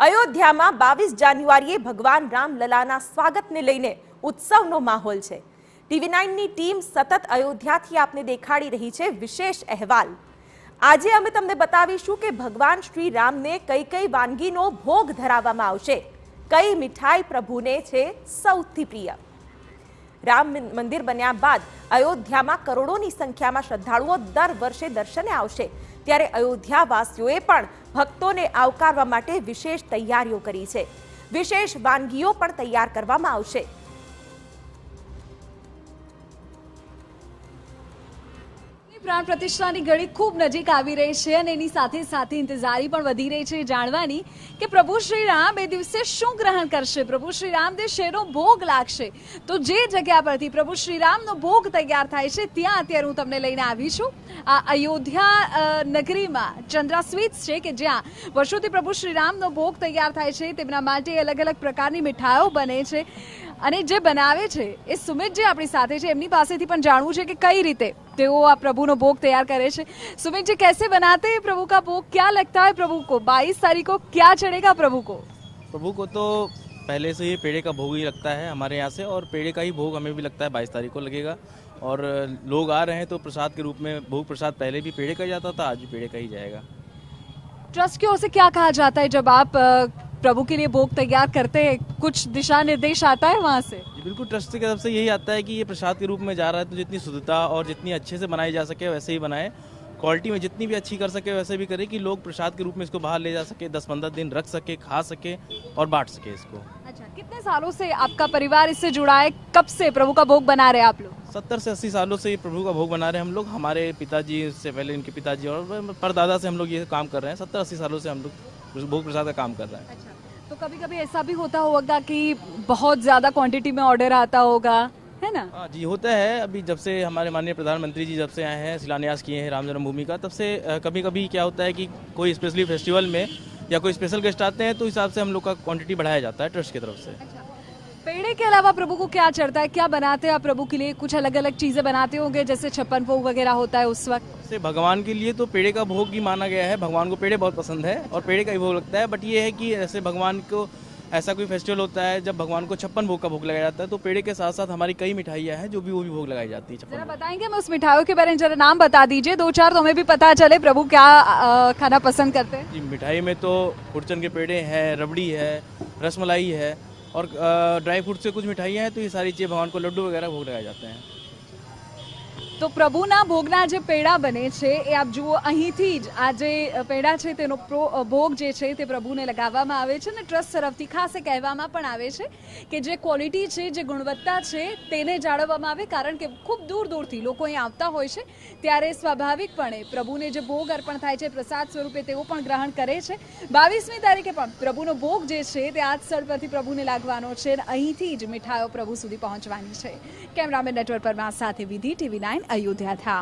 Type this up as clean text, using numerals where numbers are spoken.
અયોધ્યામાં 22 જાન્યુઆરીએ ભગવાન રામલલાના સ્વાગતને લઈને ઉત્સવનો માહોલ છે। TV9 ની ટીમ સતત અયોધ્યાથી આપને દેખાડી રહી છે વિશેષ અહેવાલ। આજે અમે તમને બતાવીશું કે ભગવાન શ્રી રામને કઈ કઈ વાનગીનો ભોગ ધરાવવામાં આવશે, કઈ મીઠાઈ પ્રભુને છે સૌથી પ્રિય। રામ મંદિર બન્યા બાદ અયોધ્યામાં કરોડોની સંખ્યામાં શ્રદ્ધાળુઓ દર વર્ષે દર્શને આવશે, ત્યારે અયોધ્યાવાસીઓએ પણ ભક્તોને આવકારવા માટે વિશેષ તૈયારીઓ કરી છે। વિશેષ વાનગીઓ પણ તૈયાર કરવામાં આવશે। प्राण प्रतिष्ठा की घड़ी खूब नजीक આવી રહી છે અને એની સાથે સાથે इंतजारी પણ વધી રહી છે જાણવાની કે પ્રભુ શ્રી રામ એ દિવસે શું ગ્રહણ કરશે, પ્રભુ શ્રી રામ દે શેનો ભોગ લાગશે। તો જે જગ્યા પરથી પ્રભુ શ્રી રામનો ભોગ તૈયાર થાય છે ત્યાં અત્યારે હું તમને લઈને આવી છું। આ અયોધ્યા નગરીમાં ચંદ્રા સ્વીટ્સ છે કે જ્યાં વર્ષોથી પ્રભુ શ્રી રામનો ભોગ તૈયાર થાય છે। તેમના માટે અલગ અલગ પ્રકારની મીઠાઈઓ બને છે અને જે બનાવે છે એ સુમિત જે આપણી સાથે છે એમની પાસેથી પણ જાણવું છે કે કઈ રીતે તેઓ આ प्रभु भोग तैयार करे छे। सुमित जी, कैसे बनाते हैं प्रभु का भोग, क्या लगता है प्रभु को? 22 तारीख को क्या चढ़ेगा प्रभु को? प्रभु को तो पहले से ही पेड़े का भोग ही लगता है हमारे यहाँ से, और पेड़े का ही भोग हमें भी लगता है 22 तारीख को लगेगा। और लोग आ रहे हैं तो प्रसाद के रूप में भोग प्रसाद पहले भी पेड़े का जाता था, आज भी पेड़े का ही जाएगा। ट्रस्ट की ओर से क्या कहा जाता है जब आप प्रभु के लिए भोग तैयार करते हैं, कुछ दिशा निर्देश आता है वहाँ से? बिल्कुल, ट्रस्ट की तरफ से यही आता है कि ये प्रसाद के रूप में जा रहा है तो जितनी शुद्धता और जितनी अच्छे से बनाई जा सके वैसे ही बनाए, क्वालिटी में जितनी भी अच्छी कर सके वैसे भी करे कि लोग प्रसाद के रूप में इसको बाहर ले जा सके, 10-15 दिन रख सके, खा सके और बांट सके इसको। अच्छा, कितने सालों से आपका परिवार इससे जुड़ा है? कब से प्रभु का भोग बना रहे हैं आप लोग? 70 से 80 सालों से ये प्रभु का भोग बना रहे हैं हम लोग। हमारे पिताजी से पहले इनके पिताजी और परदादा से हम लोग ये काम कर रहे हैं। 70-80 सालों से हम लोग भोग प्रसाद का काम कर रहे हैं। अच्छा, तो कभी कभी ऐसा भी होता होगा कि बहुत ज्यादा क्वांटिटी में ऑर्डर आता होगा, है ना? हाँ जी, होता है। अभी जब से हमारे माननीय प्रधानमंत्री जी जब से आए हैं, शिलान्यास किए हैं राम जन्मभूमि का, तब से कभी कभी क्या होता है कि कोई स्पेशली फेस्टिवल में या कोई स्पेशल गेस्ट आते हैं तो हिसाब से हम लोग का क्वांटिटी बढ़ाया जाता है ट्रस्ट की तरफ से। अच्छा, पेड़े के अलावा प्रभु को क्या चढ़ता है, क्या बनाते हैं आप प्रभु के लिए? कुछ अलग अलग चीजें बनाते होंगे, जैसे 56 भोग वगैरह होता है उस वक्त से भगवान के लिए तो पेड़े का भोग ही माना गया है। भगवान को पेड़े बहुत पसंद है और पेड़े का ही भोग लगता है। बट ये है कि ऐसे भगवान को ऐसा कोई फेस्टिवल होता है जब भगवान को 56 भोग का भोग लगाया जाता है तो पेड़े के साथ साथ हमारी कई मिठाइयाँ हैं जो भी वो भी भोग लगाई जाती है। जरा बताएंगे, मैं उस मिठाइयों के बारे में जरा नाम बता दीजिए, 2-4 तो हमें भी पता चले प्रभु क्या खाना पसंद करते हैं। जी, मिठाई में तो खुरचन के पेड़े हैं, रबड़ी है, रसमलाई है और ड्राई फ्रूट से कुछ मिठाइयाँ हैं। तो ये सारी चीज़ें भगवान को लड्डू वगैरह भोग लगाए जाते हैं। तो प्रभुना भोगना जे पेड़ा बने छे ए आप जुओ અહીંથી જ આ જે પેડા છે તેનો ભોગ જે છે તે પ્રભુને લગાવવામાં આવે છે અને ટ્રસ્ટ તરફથી ખાસ એ કહેવામાં પણ આવે છે કે જે ક્વોલિટી છે, જે ગુણવત્તા છે તેને જાળવવામાં આવે, કારણ કે ખૂબ દૂર દૂરથી લોકો અહીં આવતા હોય છે ત્યારે સ્વાભાવિકપણે પ્રભુને જે ભોગ અર્પણ થાય છે પ્રસાદ સ્વરૂપે તેઓ પણ ગ્રહણ કરે છે। 22મી તારીખે પણ પ્રભુનો ભોગ જે છે તે આ સ્થળ પરથી પ્રભુને લાગવાનો છે અને અહીંથી જ મીઠાઈઓ પ્રભુ સુધી પહોંચવાની છે। કેમેરામેન નેટવર્ક પર સાથે વિધિ, TV9 अयोध्या था।